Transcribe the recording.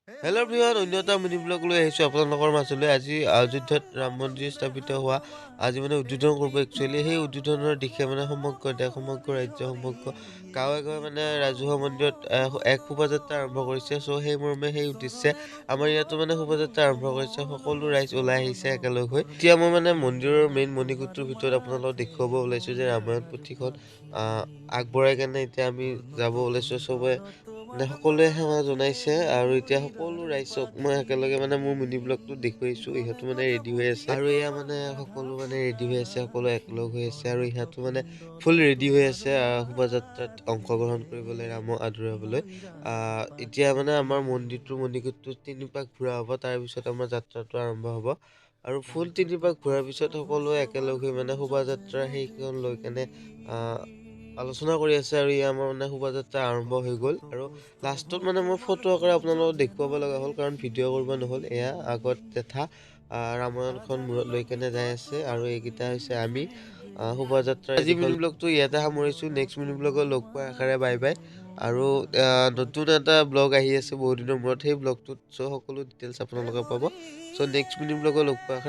Hello' everyone, অন্য এটা miniblog লৈ আহিছোঁ আপোনালোকৰ মাজলৈ। আজি অযোধ্যাত ৰাম মন্দিৰ স্থাপিত হোৱা আজি উদ্বোধন কৰিব। একচুৱেলি সেই উদ্বোধনৰ দিশে সমগ্ৰ দেশ, সমগ্ৰ ৰাজ্য, সমগ্ৰ গাঁৱে গাঁৱে ৰাজহুৱা মন্দিৰত এক শোভাযাত্ৰা আৰম্ভ কৰিছে। চ' সেই মৰ্মে সেই উদ্দেশ্যে আমাৰ ইয়াতো শোভাযাত্ৰা আৰম্ভ কৰিছে। সকলো ৰাইজ ওলাই আহিছে একেলগ হৈ। এতিয়া মই মন্দিৰৰ মেইন মণিকূটটোৰ ভিতৰত আপোনালোকক দেখুৱাব ওলাইছোঁ যে ৰামায়ণ পুথিখন আগবঢ়াই কেনে এতিয়া আমি যাব ওলাইছোঁ। চবে সকলোৱে সেৱা জনাইছে আৰু এতিয়া সকলো ৰাইজক মই একেলগে মোৰ মিনি ব্লগটো দেখুৱাইছোঁ। ইহঁতো ৰেডি হৈ আছে আৰু এয়া সকলো ৰেডি হৈ আছে, সকলো একলগ হৈ আছে আৰু ইহঁতো ফুল ৰেডি হৈ আছে শোভাযাত্ৰাত অংশগ্ৰহণ কৰিবলৈ, ৰামক আদৰাবলৈ। এতিয়া আমাৰ মন্দিৰটোৰ মণিকূটটো 3 পাক ঘূৰা হ'ব, তাৰপিছত আমাৰ যাত্ৰাটো আৰম্ভ হ'ব আৰু ফুল 3 পাক ঘূৰাৰ পিছত সকলোৱে একেলগ হৈ শোভাযাত্ৰা সেইখন লৈ কেনে আলোচনা কৰি আছে আৰু ইয়া আমাৰ শোভাযাত্ৰা আৰম্ভ হৈ গ'ল। আৰু লাষ্টত মই ফটো আকাৰে আপোনালোকক দেখুৱাব লগা হ'ল, কাৰণ ভিডিঅ' কৰিব নহ'ল। এয়া আগত জেঠা ৰামায়ণখন মূৰত লৈ কেনে যাই আছে আৰু এইকেইটা হৈছে আমি শোভাযাত্ৰা। আজি মিনি ব্লগটো ইয়াতে সামৰিছোঁ। নেক্সট মিনি ব্লগত লগ পোৱাৰ আশাৰে বাই বাই। আৰু নতুন এটা ব্লগ আহি আছে বহুত দিনৰ মূৰত, সেই ব্লগটোত চ' সকলো ডিটেইলছ আপোনালোকে পাব। চ' নেক্সট মিনি ব্লগত লগ পোৱাৰ